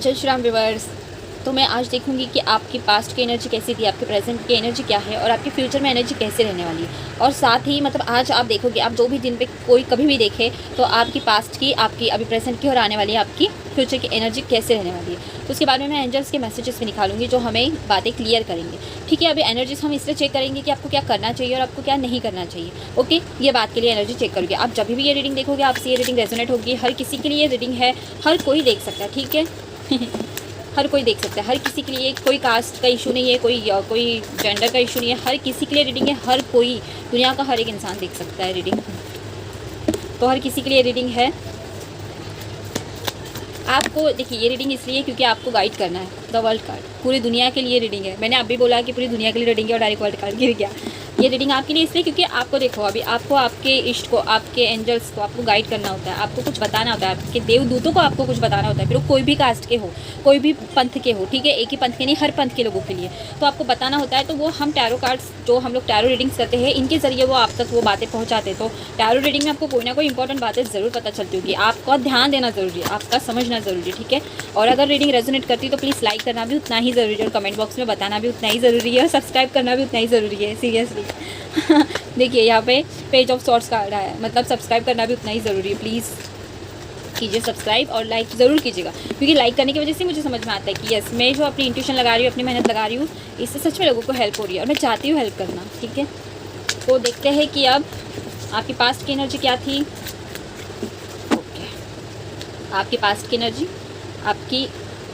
जय श्री राम व्यूअर्स। तो मैं आज देखूंगी कि आपकी पास्ट की एनर्जी कैसी थी, आपके प्रेजेंट की एनर्जी क्या है और आपके फ्यूचर में एनर्जी कैसे रहने वाली है। और साथ ही मतलब आज आप देखोगे, आप जो भी दिन पे कोई कभी भी देखे तो आपकी पास्ट की, आपकी अभी प्रेजेंट की और आने वाली आपकी फ्यूचर की एनर्जी कैसे रहने वाली है। तो उसके बारे में मैं एंजल्स के मैसेजेस भी निकालूंगी जो हमें बातें क्लियर करेंगे। ठीक है, अभी एनर्जीज हम इसलिए चेक करेंगे कि आपको क्या करना चाहिए और आपको क्या नहीं करना चाहिए। ओके, ये बात के लिए एनर्जी चेक करोगे। आप जब भी ये रीडिंग देखोगे आपसे ये रीडिंग रेजोनेट होगी। हर किसी के लिए ये रीडिंग है, हर कोई देख सकता है। ठीक है हर कोई देख सकता है, हर किसी के लिए। कोई कास्ट का इशू नहीं है, कोई जेंडर का इशू नहीं है, हर किसी के लिए रीडिंग है। हर कोई, दुनिया का हर एक इंसान देख सकता है रीडिंग, तो हर किसी के लिए रीडिंग है। आपको देखिए, ये रीडिंग इसलिए क्योंकि आपको गाइड करना है। द वर्ल्ड कार्ड पूरी दुनिया के लिए रीडिंग है। मैंने अभी बोला कि पूरी दुनिया के लिए रीडिंग है और डायरेक्ट वर्ल्ड कार्ड गिर गया। ये रीडिंग आपके लिए इसलिए क्योंकि आपको देखो, अभी आपको आपके इष्ट को, आपके एंजल्स को आपको गाइड करना होता है, आपको कुछ बताना होता है, आपके देवदूतों को आपको कुछ बताना होता है। फिर वो कोई भी कास्ट के हो, कोई भी पंथ के हो, ठीक है, एक ही पंथ के नहीं, हर पंथ के लोगों के लिए तो आपको बताना होता है। तो वो हम टैरो कार्ड्स, जो हम लोग टैरो रीडिंग्स करते हैं, इनके ज़रिए वो आप तक वो बातें पहुँचाते हैं। तो टैरो रीडिंग में आपको कोई ना कोई इंपॉर्टेंट बातें ज़रूर पता चलती होगी। आपका ध्यान देना ज़रूरी है, आपका समझना ज़रूरी है। ठीक है, और अगर रीडिंग रेजोनेट करती है तो प्लीज़ लाइक करना भी उतना ही ज़रूरी है और कमेंट बॉक्स में बताना भी उतना ही ज़रूरी है और सब्सक्राइब करना भी उतना ही ज़रूरी है। सीरियसली देखिए, यहाँ पे पेज ऑफ सॉर्ट्स कार्ड है, मतलब सब्सक्राइब करना भी उतना ही ज़रूरी है। प्लीज़ कीजिए सब्सक्राइब और लाइक ज़रूर कीजिएगा, क्योंकि लाइक करने की वजह से मुझे समझ में आता है कि यस, मैं जो अपनी इंट्यूशन लगा रही हूँ, अपनी मेहनत लगा रही हूँ, इससे सच में लोगों को हेल्प हो रही है और मैं चाहती हूँ हेल्प करना। ठीक है, तो देखते हैं कि अब आपकी पास्ट की एनर्जी क्या थी। ओके, आपकी पास्ट की एनर्जी, आपकी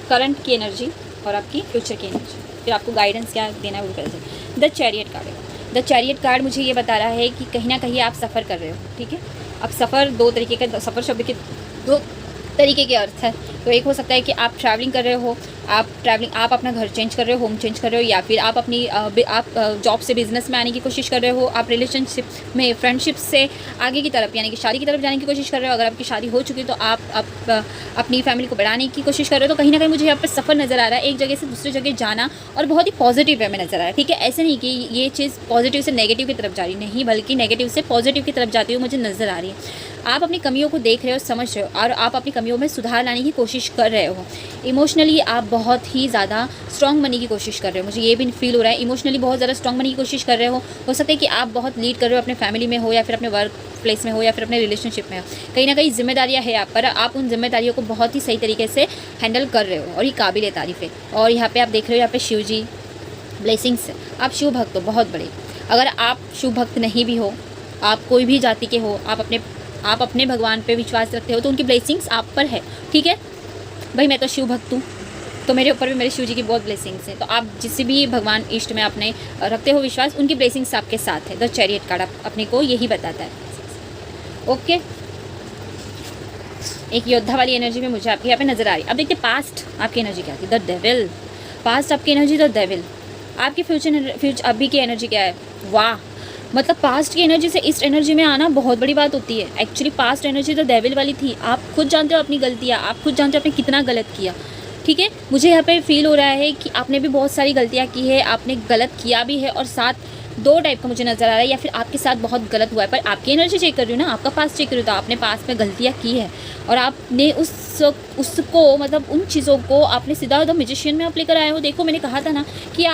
करंट की एनर्जी और आपकी फ्यूचर की एनर्जी, फिर आपको गाइडेंस क्या देना है वो कर सकते। द चैरियट कार्ड है। द चैरियट कार्ड मुझे ये बता रहा है कि कहीं ना कहीं आप सफ़र कर रहे हो। ठीक है, अब सफ़र दो तरीके का, सफ़र शब्द के दो तरीके के अर्थ है। तो एक हो सकता है कि आप ट्रैवलिंग कर रहे हो, आप अपना घर चेंज कर रहे हो, होम चेंज कर रहे हो, या फिर आप अपनी आप जॉब से बिजनेस में आने की कोशिश कर रहे हो, आप रिलेशनशिप में, फ्रेंडशिप से आगे की तरफ यानी कि शादी की तरफ जाने की कोशिश कर रहे हो। अगर आपकी शादी हो चुकी है तो आप अपनी फैमिली को बढ़ाने की कोशिश कर रहे हो। तो कहीं ना कहीं मुझे यहाँ पर सफ़र नज़र आ रहा है, एक जगह से दूसरी जगह जाना, और बहुत ही पॉजिटिव वे में नज़र आ रहा है। ठीक है, ऐसे नहीं कि ये चीज़ पॉजिटिव से नेगेटिव की तरफ जा रही, नहीं, बल्कि नेगेटिव से पॉजिटिव की तरफ जाती हुई मुझे नज़र आ रही है। आप अपनी कमियों को देख रहे हो, समझ रहे हो और आप अपनी कमियों में सुधार लाने की कोशिश कर रहे हो। इमोशनली आप बहुत ही ज़्यादा स्ट्रॉन्ग बनने की कोशिश कर रहे हो, मुझे ये भी फील हो रहा है। इमोशनली बहुत ज़्यादा स्ट्रॉन्ग बनने की कोशिश कर रहे हो सकता है कि आप बहुत लीड कर रहे हो, अपने फैमिली में हो या फिर अपने वर्क प्लेस में हो या फिर अपने रिलेशनशिप में हो। कहीं ना कहीं जिम्मेदारियाँ है आप पर, आप उन जिम्मेदारियों को बहुत ही सही तरीके से हैंडल कर रहे हो और ये काबिल तारीफ़ है। और यहाँ पे आप देख रहे हो, यहाँ पे शिव जी ब्लेसिंग्स, आप शिव भक्त हो बहुत बड़े। अगर आप शिव भक्त नहीं भी हो, आप कोई भी जाति के हो, आप अपने भगवान पे विश्वास रखते हो तो उनकी ब्लेसिंग्स आप पर है। ठीक है भाई, मैं तो शिव भक्त हूँ तो मेरे ऊपर भी मेरे शिव जी की बहुत ब्लेसिंग्स हैं। तो आप जिस भी भगवान इष्ट में अपने रखते हो विश्वास, उनकी ब्लेसिंग्स आपके साथ है। द चैरियट कार्ड अपने को यही बताता है। ओके, एक योद्धा वाली एनर्जी में मुझे आपके यहाँ पे नजर आ रही है। अब देखते पास्ट आपकी एनर्जी क्या थी। द डेविल, पास्ट आपकी एनर्जी द डेविल। आपकी फ्यूचर अभी की एनर्जी क्या है। वाह, मतलब पास्ट की एनर्जी से इस एनर्जी में आना बहुत बड़ी बात होती है। एक्चुअली पास्ट एनर्जी तो डेविल वाली थी। आप खुद जानते हो अपनी गलतियाँ, आप खुद जानते हो आपने कितना गलत किया। ठीक है, मुझे यहाँ पे फील हो रहा है कि आपने भी बहुत सारी गलतियाँ की है, आपने गलत किया भी है, और साथ दो टाइप का मुझे नज़र आ रहा है, या फिर आपके साथ बहुत गलत हुआ है। पर आपकी एनर्जी चेक कर रही हूँ ना, आपका पास्ट चेक कर रही हूँ, तो आपने पास्ट में गलतियाँ की है और आपने उसको मतलब उन चीज़ों को आपने सीधा द मैजिशियन में आप लेकर आए हो। देखो, मैंने कहा था ना कि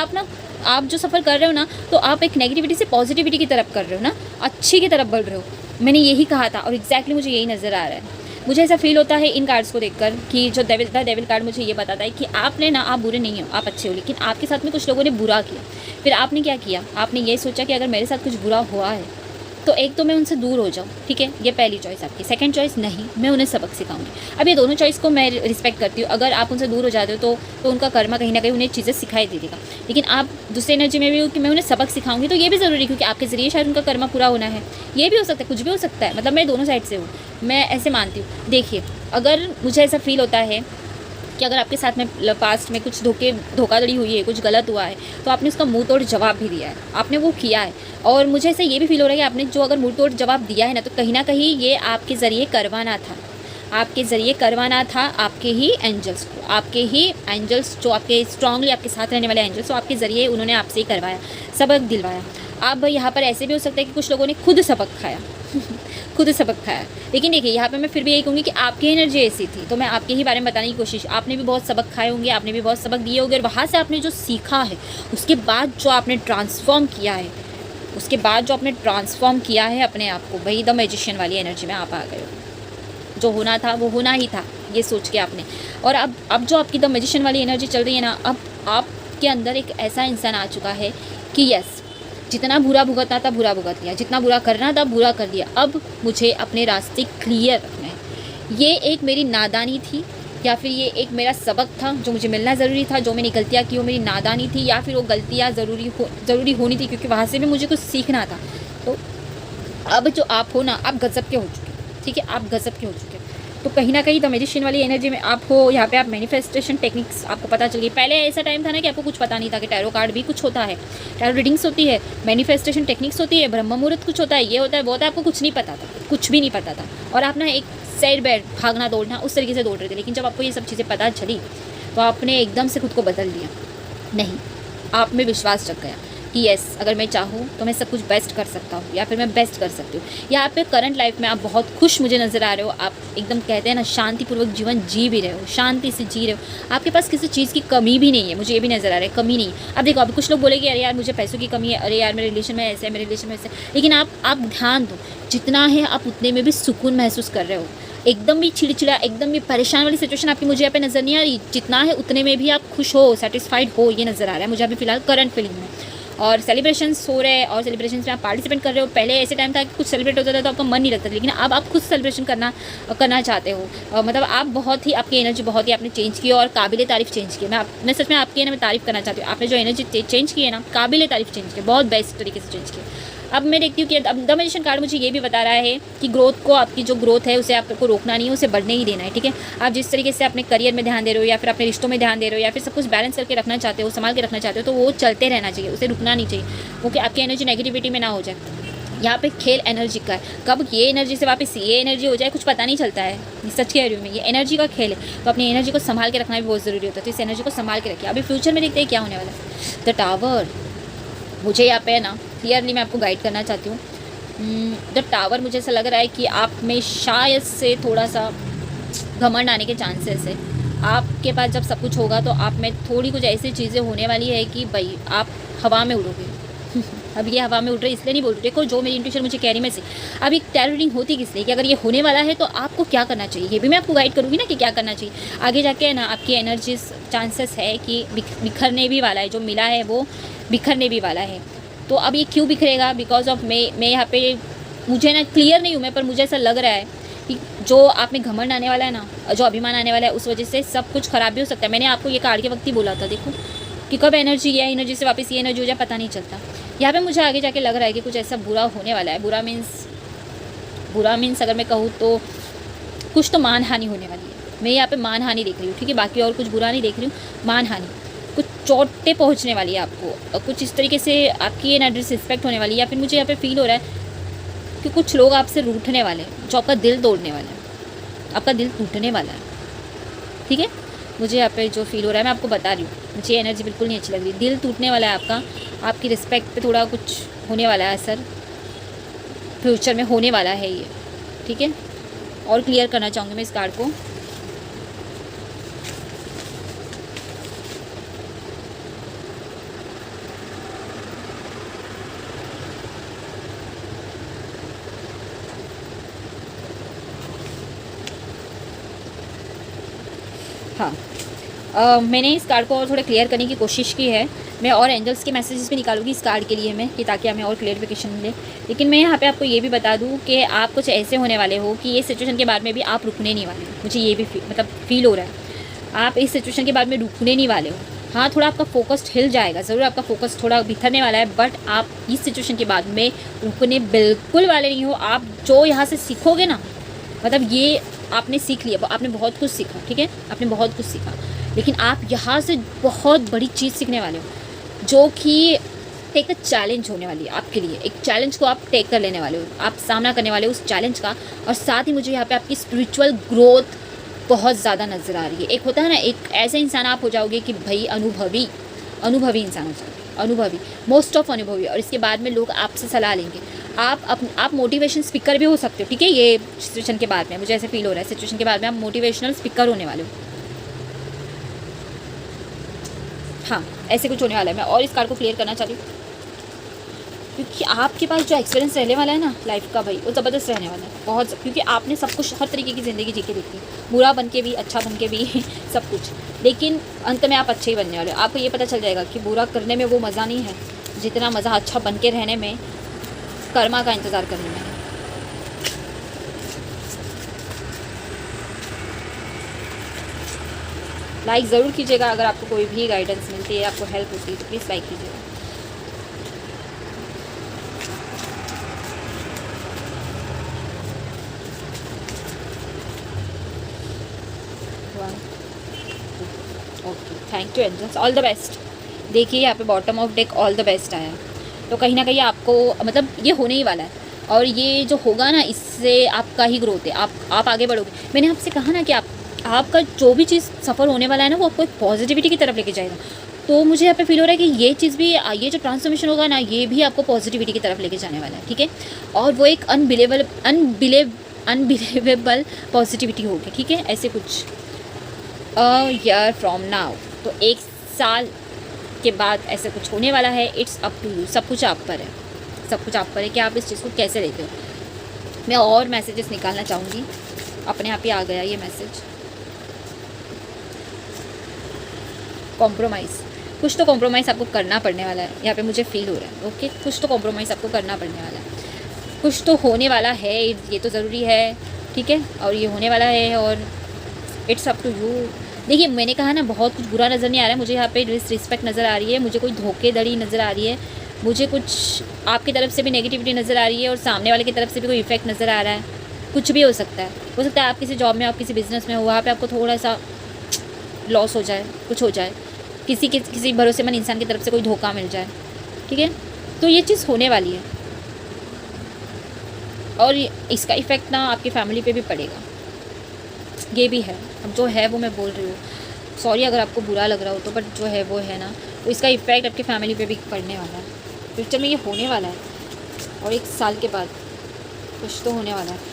आप जो सफ़र कर रहे हो ना, तो आप एक नेगेटिविटी से पॉजिटिविटी की तरफ कर रहे हो ना, अच्छी की तरफ बढ़ रहे हो। मैंने यही कहा था और एग्जैक्टली मुझे यही नज़र आ रहा है। मुझे ऐसा फील होता है इन कार्ड्स को देखकर कि जो डेविल कार्ड मुझे ये बताता है कि आपने ना, आप बुरे नहीं हो, आप अच्छे हो, लेकिन आपके साथ में कुछ लोगों ने बुरा किया। फिर आपने क्या किया, आपने ये सोचा कि अगर मेरे साथ कुछ बुरा हुआ है तो एक तो मैं उनसे दूर हो जाऊँ। ठीक है, ये पहली चॉइस आपकी। सेकंड चॉइस, नहीं, मैं उन्हें सबक सिखाऊंगी। अब ये दोनों चॉइस को मैं रिस्पेक्ट करती हूँ। अगर आप उनसे दूर हो जाते हो तो उनका कर्मा कहीं ना कहीं उन्हें चीज़ें सिखाई दे देगा। लेकिन आप दूसरी एनर्जी में भी हो कि मैं उन्हें सबक सिखाऊंगी, तो ये भी ज़रूरी है क्योंकि आपके ज़रिए शायद उनका कर्मा पूरा होना है। ये भी हो सकता है, कुछ भी हो सकता है। मतलब मैं दोनों साइड से हूँ, मैं ऐसे मानती हूँ। देखिए, अगर मुझे ऐसा फील होता है कि अगर आपके साथ में पास्ट में कुछ धोखाधड़ी हुई है, कुछ गलत हुआ है, तो आपने उसका मुंह तोड़ जवाब भी दिया है, आपने वो किया है। और मुझे ऐसा ये भी फील हो रहा है कि आपने जो अगर मुंह तोड़ जवाब दिया है ना, तो कहीं ना कहीं ये आपके ज़रिए करवाना था, आपके ज़रिए करवाना था आपके ही एंजल्स को, आपके ही एंजल्स जो आपके स्ट्रांगली आपके साथ रहने वाले एंजल्स, तो आपके ज़रिए उन्होंने आपसे ही करवाया, सबक दिलवाया। अब यहाँ पर ऐसे भी हो सकता है कि कुछ लोगों ने खुद सबक खाया खुद सबक खाया। लेकिन देखिए यहाँ पे मैं फिर भी यही कहूँगी कि आपकी एनर्जी ऐसी थी, तो मैं आपके ही बारे में बताने की कोशिश, आपने भी बहुत सबक खाए होंगे, आपने भी बहुत सबक दिए होंगे, और वहाँ से आपने जो सीखा है, उसके बाद जो आपने ट्रांसफॉर्म किया है, उसके बाद जो आपने ट्रांसफॉर्म किया है अपने आप को, वही द मैजिशियन वाली एनर्जी में आप आ गए हो। जो होना था वो होना ही था, ये सोच के आपने। और अब जो आपकी द मैजिशियन वाली एनर्जी चल रही है ना, अब आपके अंदर एक ऐसा इंसान आ चुका है कि यस, जितना बुरा भुगतना था बुरा भुगत लिया, जितना बुरा करना था बुरा कर दिया, अब मुझे अपने रास्ते क्लियर रखने हैं। ये एक मेरी नादानी थी, या फिर ये एक मेरा सबक था जो मुझे मिलना ज़रूरी था। जो मैंने गलतियाँ की वो मेरी नादानी थी, या फिर वो गलतियाँ ज़रूरी होनी थी, क्योंकि वहाँ से भी मुझे कुछ सीखना था। तो अब जो आप हो ना, आप गज़ब के हो चुके, ठीक है, आप गज़ब के हो चुके। तो कहीं ना कहीं द मैजिशियन वाली एनर्जी में आप हो। यहाँ पे आप मैनिफेस्टेशन टेक्निक्स आपको पता चल गई। पहले ऐसा टाइम था ना कि आपको कुछ पता नहीं था कि टैरो कार्ड भी कुछ होता है, टैरो रीडिंग्स होती है, मैनिफेस्टेशन टेक्निक्स होती है, ब्रह्म मुहूर्त कुछ होता है, ये होता है वो होता है, आपको कुछ नहीं पता था, कुछ भी नहीं पता था। और आप ना एक सैड बैड भागना दौड़ना उस तरीके से दौड़ रहे थे। लेकिन जब आपको ये सब चीज़ें पता चली तो आपने एकदम से खुद को बदल दिया। नहीं, आप में विश्वास जग गया कि यस, अगर मैं चाहूँ तो मैं सब कुछ बेस्ट कर सकता हूँ, या फिर मैं बेस्ट कर सकती हूँ। यहाँ पे करंट लाइफ में आप बहुत खुश मुझे नज़र आ रहे हो। आप एकदम कहते हैं ना, शांतिपूर्वक जीवन जी भी रहे हो, शांति से जी रहे हो। आपके पास किसी चीज़ की कमी भी नहीं है, मुझे ये भी नज़र आ रहा है, कमी नहीं है। अब देखो, अभी कुछ लोग बोलेंगे अरे यार मुझे पैसों की कमी है, अरे यार मेरे रिलेशन में ऐसे है, मेरे रिलेशन में ऐसे। लेकिन आप ध्यान दो, जितना है आप उतने में भी सुकून महसूस कर रहे हो। एकदम भी चिड़चिड़ा, एकदम भी परेशान वाली सिचुएशन आपकी मुझे यहाँ पे नज़र नहीं आ रही। जितना है उतने में भी आप खुश हो, सेटिस्फाइड हो, ये नज़र आ रहा है मुझे अभी फिलहाल करंट फीलिंग में। और सेलिब्रेशंस हो रहे हैं, और सेलिब्रेशंस में आप पार्टिसिपेट कर रहे हो। पहले ऐसे टाइम था कि कुछ सेलिब्रेट होता था तो आपका मन नहीं लगता था, लेकिन अब आप खुद सेलिब्रेशन करना चाहते हो। मतलब आप बहुत ही, आपकी एनर्जी बहुत ही आपने चेंज की और काबिल तारीफ़ चेंज की। मैं सच में आपकी मैं तारीफ़ करना चाहती हूँ। आपने जो एनर्जी चेंज की है ना, काबिल तारीफ़ चेंज की, बहुत बेस्ट तरीके से चेंज की। अब मैं देखती हूँ कि अब द मैजिशियन कार्ड मुझे ये भी बता रहा है कि ग्रोथ को, आपकी जो ग्रोथ है उसे आपको रोकना नहीं है, उसे बढ़ने ही देना है, ठीक है। आप जिस तरीके से अपने करियर में ध्यान दे रहे हो, या फिर अपने रिश्तों में ध्यान दे रहे हो, या फिर सब कुछ बैलेंस करके रखना चाहते हो, संभाल के रखना चाहते हो, तो वो चलते रहना चाहिए, उसे रुकना नहीं चाहिए, क्योंकि आपकी एनर्जी नेगेटिविटी में ना हो जाए। यहाँ पे खेल एनर्जी का है, कब ये एनर्जी से वापस ये एनर्जी हो जाए कुछ पता नहीं चलता है। सच कह रही हूँ मैं, ये एनर्जी का खेल है, तो अपनी एनर्जी को संभाल के रखना भी बहुत ज़रूरी होता है। तो इस एनर्जी को संभाल के रखिए। अभी फ्यूचर में देखते हैं क्या होने वाला है। द टावर, मुझे यहाँ पे ना क्लियरली मैं आपको गाइड करना चाहती हूँ। द टावर, मुझे ऐसा लग रहा है कि आप में शायद से थोड़ा सा घमंड आने के चांसेस है। आपके पास जब सब कुछ होगा तो आप में थोड़ी कुछ ऐसी चीज़ें होने वाली है कि भाई आप हवा में उड़ोगे। अब ये हवा में उड़ रही इसलिए नहीं बोल रही, देखो जो मेरी इंट्यूशन मुझे कह रही मैं से। अब एक टैरो रीडिंग होती किस लिए कि अगर ये होने वाला है तो आपको क्या करना चाहिए, ये भी मैं आपको गाइड करूँगी ना कि क्या करना चाहिए। आगे जाके है ना, आपकी एनर्जी चांसेस है कि बिखरने भी वाला है, जो मिला है वो बिखरने भी वाला है। तो अब ये क्यों बिखरेगा, बिकॉज ऑफ मैं यहाँ पे, मुझे ना क्लियर नहीं हूँ मैं, पर मुझे ऐसा लग रहा है कि जो आप में घमंड आने वाला है ना, जो अभिमान आने वाला है, उस वजह से सब कुछ ख़राब भी हो सकता है। मैंने आपको ये कार्ड के वक्त ही बोला था, देखो कि कब एनर्जी ये एनर्जी से वापस ये एनर्जी हो जाए पता नहीं चलता। यहाँ पे मुझे आगे जाके लग रहा है कि कुछ ऐसा बुरा होने वाला है। बुरा मीन्स अगर मैं कहूँ तो कुछ तो मानहानि होने वाली है। मैं यहाँ पे मानहानि देख रही हूँ, ठीक है, बाकी और कुछ बुरा नहीं देख रही हूँ। मानहानि, कुछ चोटें पहुँचने वाली है आपको, कुछ इस तरीके से आपकी एनर्जी डिसरिस्पेक्ट होने वाली है। या फिर मुझे यहाँ पे फील हो रहा है कि कुछ लोग आपसे रूठने वाले हैं, जो आपका दिल तोड़ने वाला है, आपका दिल टूटने वाला है, ठीक है। मुझे यहाँ पे जो फील हो रहा है मैं आपको बता रही हूँ, मुझे एनर्जी बिल्कुल नहीं अच्छी लग रही। दिल टूटने वाला है आपका, आपकी रिस्पेक्ट पे थोड़ा कुछ होने वाला है असर, फ्यूचर में होने वाला है ये, ठीक है। और क्लियर करना चाहूँगी मैं इस कार्ड को। हाँ, मैंने इस कार्ड को और थोड़ा क्लियर करने की कोशिश की है। मैं और एंजल्स के मैसेजेस भी निकालूंगी इस कार्ड के लिए मैं, कि ताकि हमें और क्लियरिफिकेशन मिले। लेकिन मैं यहाँ पे आपको ये भी बता दूँ कि आप कुछ ऐसे होने वाले हो कि ये सिचुएशन के बाद में भी आप रुकने नहीं वाले। मुझे ये भी फील हो रहा है, आप इस सिचुएशन के बाद में रुकने नहीं वाले हो। हाँ, थोड़ा आपका फोकस हिल जाएगा, ज़रूर आपका फोकस थोड़ा बिखरने वाला है, बट आप इस सिचुएशन के बाद में रुकने बिल्कुल वाले नहीं हो। आप जो यहाँ से सीखोगे ना, मतलब ये आपने सीख लिया, आपने बहुत कुछ सीखा, ठीक है, आपने बहुत कुछ सीखा। लेकिन आप यहाँ से बहुत बड़ी चीज़ सीखने वाले हो, जो कि एक चैलेंज होने वाली है आपके लिए। एक चैलेंज को आप टेक कर लेने वाले हो, आप सामना करने वाले हो उस चैलेंज का। और साथ ही मुझे यहाँ पे आपकी स्पिरिचुअल ग्रोथ बहुत ज़्यादा नज़र आ रही है। एक होता है ना, एक ऐसे इंसान आप हो जाओगे कि भाई अनुभवी इंसान हो जाओगे, अनुभवी, मोस्ट ऑफ अनुभवी। और इसके बाद में लोग आपसे सलाह लेंगे, आप मोटिवेशन स्पीकर भी हो सकते हो, ठीक है। ये सिचुएशन के बाद में मुझे ऐसे फील हो रहा है, सिचुएशन के बाद में आप मोटिवेशनल स्पीकर होने वाले हो। हाँ, ऐसे कुछ होने वाला है। मैं और इस कार्ड को क्लियर करना चाहती हूँ, क्योंकि आपके पास जो एक्सपीरियंस रहने वाला है ना लाइफ का भाई, वो ज़बरदस्त रहने वाला है बहुत, क्योंकि आपने सब कुछ, हर तरीके की ज़िंदगी जी के देखी, बुरा बन के भी, अच्छा बन के भी सब कुछ, लेकिन अंत में आप अच्छे ही बनने वाले हो। आपको ये पता चल जाएगा कि बुरा करने में वो मज़ा नहीं है जितना मज़ा अच्छा बन के रहने में, कर्मा का इंतज़ार करने में है। लाइक ज़रूर कीजिएगा, अगर आपको कोई भी गाइडेंस मिलती है, आपको हेल्प होती है तो प्लीज़ लाइक कीजिएगा। Okay, thank you angels, all the best. देखिए यहाँ पे bottom of deck all the best आया, तो कहीं ना कहीं आपको मतलब ये होने ही वाला है, और ये जो होगा ना इससे आपका ही ग्रोथ है, आप आगे बढ़ोगे। मैंने आपसे कहा ना कि आपका जो भी चीज़ सफ़र होने वाला है ना, वो आपको एक पॉजिटिविटी की तरफ लेके जाएगा। तो मुझे यहाँ पे फील हो रहा है कि ये चीज़ भी, ये जो ट्रांसफॉर्मेशन होगा ना, ये भी आपको पॉजिटिविटी की तरफ लेके जाने वाला है, ठीक है। और वो एक अनबिलीवेबल पॉजिटिविटी होगी, ठीक है। ऐसे कुछ ईयर फ्रॉम नाउ, तो 1 साल के बाद ऐसे कुछ होने वाला है। इट्स अप टू यू, सब कुछ आप पर है, सब कुछ आप पर है कि आप इस चीज़ को कैसे लेते हो। मैं और मैसेजेस निकालना चाहूँगी, अपने आप ही आ गया ये मैसेज। कॉम्प्रोमाइज़, कुछ तो कॉम्प्रोमाइज़ आपको करना पड़ने वाला है, यहाँ पे मुझे फील हो रहा है। ओके, कुछ तो कॉम्प्रोमाइज़ आपको करना पड़ने वाला है, कुछ तो होने वाला है, ये तो ज़रूरी है, ठीक है। और ये होने वाला है, और इट्स अप टू यू। देखिए मैंने कहा ना, बहुत कुछ बुरा नज़र नहीं आ रहा है मुझे, यहाँ पे डिसरिस्पेक्ट नज़र आ रही है मुझे, कोई धोखेधड़ी नज़र आ रही है मुझे, कुछ आपकी तरफ से भी नेगेटिविटी नज़र आ रही है, और सामने वाले की तरफ से भी कोई इफेक्ट नज़र आ रहा है। कुछ भी हो सकता है आप किसी जॉब में, आप किसी बिज़नेस में हो, वहाँ पे आपको थोड़ा सा लॉस हो जाए, कुछ हो जाए, किसी भरोसेमंद इंसान की तरफ से कोई धोखा मिल जाए, ठीक है। तो ये चीज़ होने वाली है, और इसका इफ़ेक्ट ना आपकी फैमिली पे भी पड़ेगा, ये भी है। अब जो है वो मैं बोल रही हूँ, सॉरी अगर आपको बुरा लग रहा हो तो, बट जो है वो है ना, तो इसका इफ़ेक्ट आपकी फैमिली पे भी पड़ने वाला है। फ्यूचर में ये होने वाला है, और 1 साल के बाद कुछ तो होने वाला है।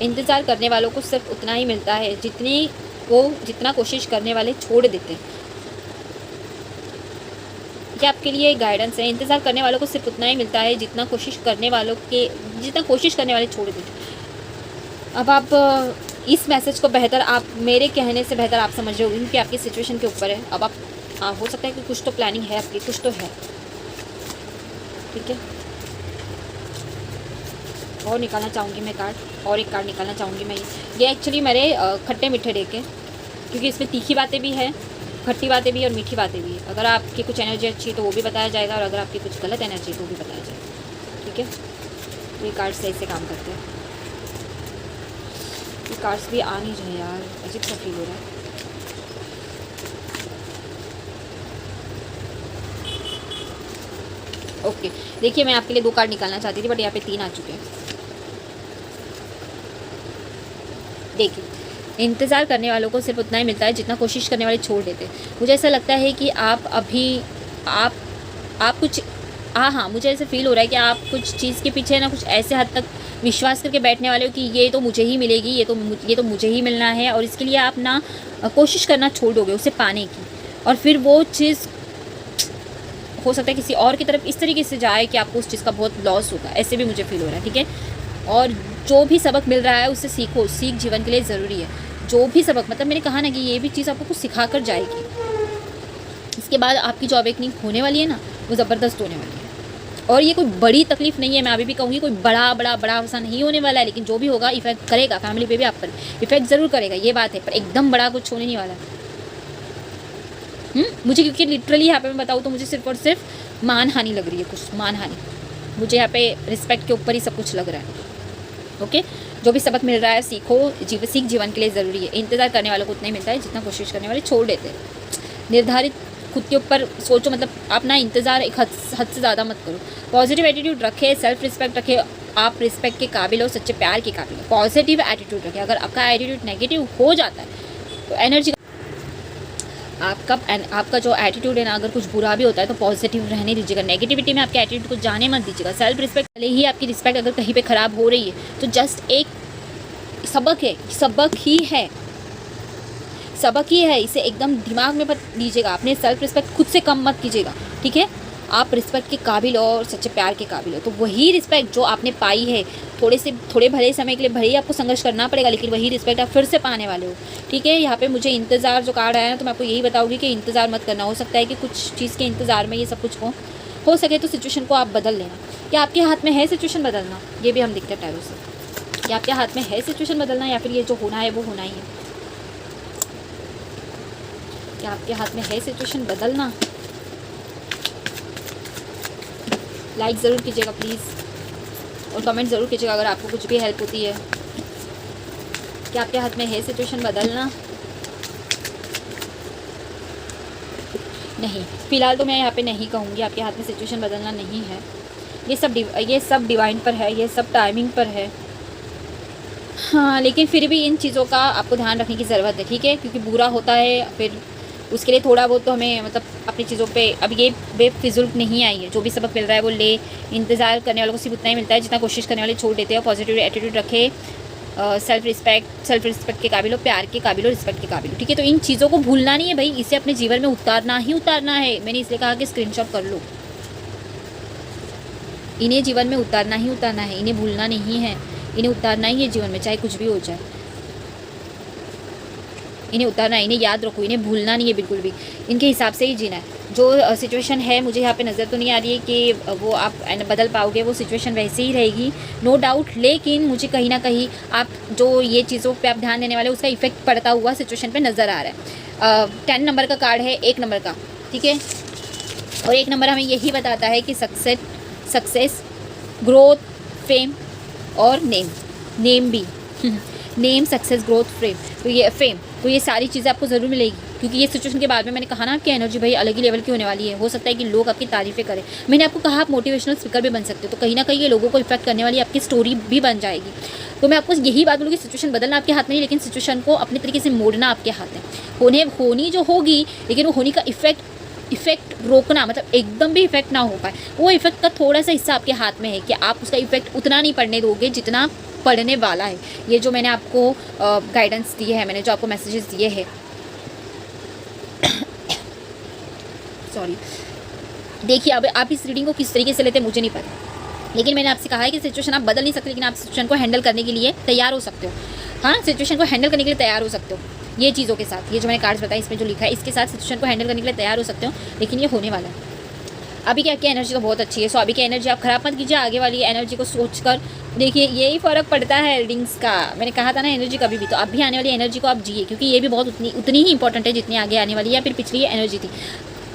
इंतज़ार करने वालों को सिर्फ उतना ही मिलता है जितना कोशिश करने वाले छोड़ देते हैं। ये आपके लिए गाइडेंस है, इंतज़ार करने वालों को सिर्फ उतना ही मिलता है जितना कोशिश करने वाले छोड़ देते हैं। अब आप इस मैसेज को बेहतर, आप मेरे कहने से बेहतर आप समझ रहे होंगे, क्योंकि आपकी सिचुएशन के ऊपर है। अब आप हो सकता है कि कुछ तो प्लानिंग है आपकी, कुछ तो है, ठीक है। और निकालना चाहूँगी मैं कार्ड, और एक कार्ड निकालना चाहूँगी मैं। ये एक्चुअली मेरे खट्टे मीठे डेक है, क्योंकि इसमें तीखी बातें भी है, खट्टी बातें भी और मीठी बातें भी है। अगर आपकी कुछ एनर्जी अच्छी है तो वो भी बताया जाएगा, और अगर आपकी कुछ गलत एनर्जी है तो वो भी बताया जाएगा, ठीक है। तो ये कार्ड सही से काम करते हैं। ये कार्ड्स भी आ नहीं रहे यार, अजीब सा फील हो रहा है। ओके, देखिए मैं आपके लिए 2 कार्ड निकालना चाहती थी, बट यहाँ पे 3 आ चुके हैं। देखिए, इंतज़ार करने वालों को सिर्फ उतना ही मिलता है जितना कोशिश करने वाले छोड़ देते। मुझे ऐसा लगता है कि आप कुछ, हाँ, मुझे ऐसे फील हो रहा है कि आप कुछ चीज़ के पीछे ना कुछ ऐसे हद तक विश्वास करके बैठने वाले हो कि ये तो मुझे ही मिलेगी, ये तो मुझे ही मिलना है, और इसके लिए आप ना कोशिश करना छोड़ दोगे उसे पाने की, और फिर वो चीज़ हो सकता है किसी और की तरफ इस तरीके से जाए कि आपको उस चीज़ का बहुत लॉस होगा, ऐसे भी मुझे फील हो रहा है, ठीक है। और जो भी सबक मिल रहा है उससे सीखो, सीख जीवन के लिए ज़रूरी है। जो भी सबक, मतलब मैंने कहा ना कि ये भी चीज़ आपको कुछ सिखा कर जाएगी। इसके बाद आपकी जो अवेकनिंग होने वाली है ना, वो ज़बरदस्त होने वाली है, और ये कोई बड़ी तकलीफ़ नहीं है। मैं अभी भी कहूँगी कोई बड़ा ऐसा नहीं होने वाला है, लेकिन जो भी होगा इफेक्ट करेगा, फैमिली पे भी आप पर इफेक्ट ज़रूर करेगा, ये बात है, पर एकदम बड़ा कुछ होने नहीं वाला। मुझे क्योंकि लिटरली यहाँ पे मैं बताऊँ तो मुझे सिर्फ और सिर्फ मानहानि लग रही है, कुछ मानहानि। मुझे यहाँ पे रिस्पेक्ट के ऊपर ही सब कुछ लग रहा है। ओके, जो भी सबक मिल रहा है सीखो, सीख जीवन के लिए ज़रूरी है। इंतज़ार करने वालों को उतना ही मिलता है जितना कोशिश करने वाले छोड़ देते हैं। निर्धारित खुद के ऊपर सोचो, मतलब आप ना इंतज़ार एक हद से ज़्यादा मत करो। पॉजिटिव एटीट्यूड रखे, सेल्फ रिस्पेक्ट रखे, आप रिस्पेक्ट के काबिल हो, सच्चे प्यार के काबिल हो। पॉजिटिव एटीट्यूड रखें। अगर आपका एटीट्यूड नेगेटिव हो जाता है तो एनर्जी आपका जो एटीट्यूड है ना, अगर कुछ बुरा भी होता है तो पॉजिटिव रहने दीजिएगा, नेगेटिविटी में आपके एटीट्यूड को जाने मत दीजिएगा। सेल्फ रिस्पेक्ट, भले ही आपकी रिस्पेक्ट अगर कहीं पे ख़राब हो रही है तो जस्ट एक सबक है, सबक ही है, इसे एकदम दिमाग में मत लीजिएगा। अपने सेल्फ रिस्पेक्ट खुद से कम मत कीजिएगा, ठीक है। आप रिस्पेक्ट के काबिल हो और सच्चे प्यार के काबिल हो, तो वही रिस्पेक्ट जो आपने पाई है थोड़े भले समय के लिए भले ही आपको संघर्ष करना पड़ेगा, लेकिन वही रिस्पेक्ट आप फिर से पाने वाले हो, ठीक है। यहाँ पे मुझे इंतज़ार जो कार्ड आया ना, तो मैं आपको यही बताऊँगी कि इंतज़ार मत करना। हो सकता है कि कुछ चीज़ के इंतज़ार में ये सब कुछ हो सके तो सिचुएशन को आप बदल लेना। क्या आपके हाथ में है सिचुएशन बदलना, ये भी हम देखते हैं टैरो से। क्या आपके हाथ में है सिचुएशन बदलना, या फिर ये जो होना है वो होना ही है। क्या आपके हाथ में है सिचुएशन बदलना? लाइक ज़रूर कीजिएगा प्लीज़, और कमेंट ज़रूर कीजिएगा अगर आपको कुछ भी हेल्प होती है। क्या आपके हाथ में है सिचुएशन बदलना? नहीं, फ़िलहाल तो मैं यहाँ पे नहीं कहूँगी आपके हाथ में सिचुएशन बदलना नहीं है। ये सब डिवाइन पर है, ये सब टाइमिंग पर है। हाँ, लेकिन फिर भी इन चीज़ों का आपको ध्यान रखने की ज़रूरत है, ठीक है। क्योंकि बुरा होता है, फिर उसके लिए थोड़ा बहुत तो हमें मतलब अपनी चीज़ों पे, अब ये बेफिजुल नहीं आई है। जो भी सबक मिल रहा है वो ले, इंतज़ार करने वालों को सिर्फ उतना ही मिलता है जितना कोशिश करने वाले छोड़ देते हैं। पॉजिटिव एटीट्यूड रखे, सेल्फ रिस्पेक्ट के काबिल हो, प्यार के काबिल हो, रिस्पेक्ट के काबिल हो, ठीक है। तो इन चीज़ों को भूलना नहीं है भाई, इसे अपने जीवन में उतारना है। मैंने इसलिए कहा कि स्क्रीनशॉट कर लो, इन्हें जीवन में उतारना है, इन्हें भूलना नहीं है, इन्हें उतारना ही है जीवन में, चाहे कुछ भी हो जाए। इन्हें उतारना है, इन्हें याद रखो, इन्हें भूलना नहीं है बिल्कुल भी। इनके हिसाब से ही जीना है। जो सिचुएशन है, मुझे यहाँ पे नज़र तो नहीं आ रही है कि वो आप बदल पाओगे, वो सिचुएशन वैसे ही रहेगी, नो डाउट। लेकिन मुझे कहीं ना कहीं आप जो ये चीज़ों पे आप ध्यान देने वाले, उसका इफेक्ट पड़ता हुआ सिचुएशन पे नज़र आ रहा है। 10 नंबर का कार्ड है, 1 नंबर का, ठीक है। और 1 नंबर हमें यही बताता है कि सक्सेस, ग्रोथ, फेम और नेम भी नेम, सक्सेस, ग्रोथ, फेम, तो ये सारी चीज़ें आपको ज़रूर मिलेगी। क्योंकि ये सिचुएशन के बाद में मैंने कहा ना, आपकी एनर्जी भाई अलग ही लेवल की होने वाली है। हो सकता है कि लोग आपकी तारीफ़ें करें। मैंने आपको कहा आप मोटिवेशनल स्पीकर भी बन सकते हो, तो कहीं ना कहीं ये लोगों को इफेक्ट करने वाली आपकी स्टोरी भी बन जाएगी। तो मैं आपको यही बात बोलूँगी, सिचुएशन बदलना आपके हाथ में नहीं, लेकिन सिचुएशन को अपने तरीके से मोड़ना आपके हाथ में। होनी जो होगी, लेकिन वो होने का इफेक्ट रोकना, मतलब एकदम भी इफेक्ट ना हो पाए, वो इफेक्ट का थोड़ा सा हिस्सा आपके हाथ में है कि आप उसका इफेक्ट उतना नहीं पड़ने दोगे जितना पढ़ने वाला है। ये जो मैंने आपको गाइडेंस दी है, मैंने जो आपको मैसेजेस दिए हैं सॉरी, देखिए अब आप इस रीडिंग को किस तरीके से लेते हैं मुझे नहीं पता, लेकिन मैंने आपसे कहा है कि सिचुएशन आप बदल नहीं सकते, लेकिन आप सिचुएशन को हैंडल करने के लिए तैयार हो सकते हो। हाँ, सिचुएशन को हैंडल करने के लिए तैयार हो सकते हो। ये चीज़ों के साथ, ये जो मैंने कार्ड्स बताया इसमें जो लिखा है, इसके साथ सिचुएशन को हैंडल करने के लिए तैयार हो सकते हो, लेकिन ये होने वाला है। अभी की आपकी एनर्जी तो बहुत अच्छी है, सो अभी की एनर्जी आप ख़राब मत कीजिए। आगे वाली एनर्जी को सोचकर देखिए, यही फ़र्क पड़ता है रीडिंग्स का। मैंने कहा था ना, एनर्जी कभी भी, तो अभी आने वाली एनर्जी को आप जिए, क्योंकि ये भी बहुत उतनी ही इंपॉर्टेंट है जितनी आगे आने वाली है, या फिर पिछली एनर्जी थी।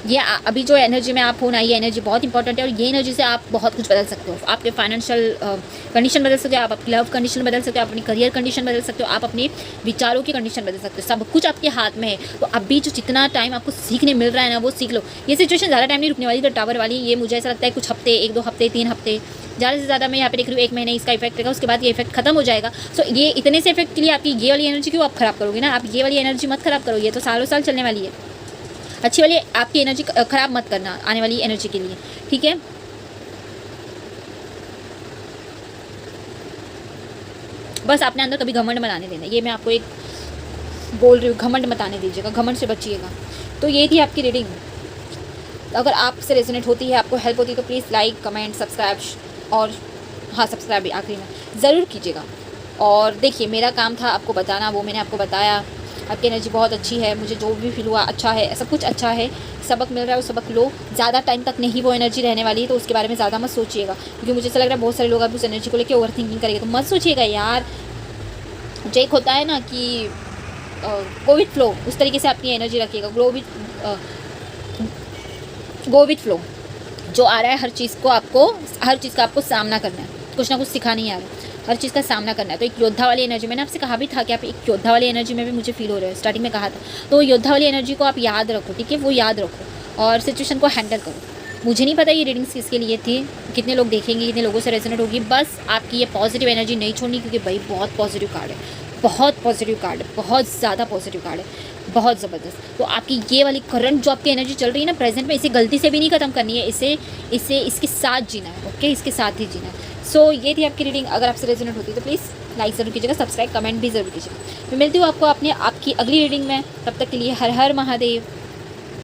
ये अभी जो एनर्जी में आप हो ना, ये एनर्जी बहुत इंपॉर्टेंट है, और ये एनर्जी से आप बहुत कुछ बदल सकते हो। आपके फाइनेंशियल कंडीशन बदल सकते हो, आप अपनी लव कंडीशन बदल सकते हो, आप अपनी करियर कंडीशन बदल सकते हो, आप अपने विचारों की कंडीशन बदल सकते हो। सब कुछ आपके हाथ में है। तो अभी जो जितना टाइम आपको सीखने मिल रहा है ना, वो सीख लो। ये सिचुएशन ज़्यादा टाइम नहीं रुकने वाली, तो टावर वाली, ये मुझे ऐसा लगता है कुछ हफ्ते, 1-2 हफ्ते, 3 हफ्ते, ज़्यादा से ज़्यादा मैं यहाँ पे देख रही हूँ 1 महीने इसका इफेक्ट रहेगा, उसके बाद ये इफेक्ट खत्म हो जाएगा। सो ये इतने से इफेक्ट के लिए आपकी ये वाली एनर्जी क्यों आप ख़राब करोगे ना, आप ये वाली एनर्जी मत ख़राब करो, ये तो सालों साल चलने वाली है। अच्छी वाली आपकी एनर्जी ख़राब मत करना आने वाली एनर्जी के लिए, ठीक है। बस अपने अंदर कभी घमंड मत आने देना, ये मैं आपको एक बोल रही हूँ, घमंड मत आने दीजिएगा, घमंड से बचिएगा। तो ये थी आपकी रीडिंग। अगर आपसे रेजोनेट होती है, आपको हेल्प होती है, तो प्लीज़ लाइक, कमेंट, सब्सक्राइब, और हाँ, सब्सक्राइब भी आखिरी में ज़रूर कीजिएगा। और देखिए, मेरा काम था आपको बताना, वो मैंने आपको बताया। आपकी एनर्जी बहुत अच्छी है, मुझे जो भी फील हुआ अच्छा है, सब कुछ अच्छा है। सबक मिल रहा है, वो सबक लो। ज़्यादा टाइम तक नहीं वो एनर्जी रहने वाली है, तो उसके बारे में ज़्यादा मत सोचिएगा, क्योंकि मुझे ऐसा लग रहा है बहुत सारे लोग अब उस एनर्जी को लेकर ओवर थिंकिंग करेंगे। तो मत सोचिएगा यार, जो एक होता है ना कि गो विथ फ्लो, उस तरीके से अपनी एनर्जी रखिएगा। गो विथ फ्लो, जो आ रहा है हर चीज़ का आपको सामना करना है। कुछ ना कुछ सिखा नहीं आ रहा, हर चीज़ का सामना करना है। तो एक योद्धा वाली एनर्जी, मैंने आपसे कहा भी था कि आप एक योद्धा वाली एनर्जी में भी मुझे फील हो रहा है, स्टार्टिंग में कहा था। तो योद्धा वाली एनर्जी को आप याद रखो, ठीक है, वो याद रखो और सिचुएशन को हैंडल करो। मुझे नहीं पता ये रीडिंग्स किसके लिए थी, कितने लोग देखेंगे, कितने लोगों से रेजोनेट होगी। बस आपकी ये पॉजिटिव एनर्जी नहीं छोड़नी, क्योंकि भाई बहुत पॉजिटिव कार्ड है, बहुत पॉजिटिव कार्ड है, बहुत ज़्यादा पॉजिटिव कार्ड है, बहुत ज़बरदस्त। तो आपकी ये वाली करंट जो आपकी एनर्जी चल रही है ना प्रेजेंट में, इसे गलती से भी नहीं ख़त्म करनी है, इसे इसके साथ जीना है। ओके, इसके साथ ही जीना है। सो ये थी आपकी रीडिंग। अगर आपसे रेजोनेट होती है तो प्लीज़ लाइक ज़रूर कीजिएगा, सब्सक्राइब कमेंट भी ज़रूर कीजिएगा। मैं मिलती हूँ आपको आपकी अगली रीडिंग में। तब तक के लिए हर हर महादेव।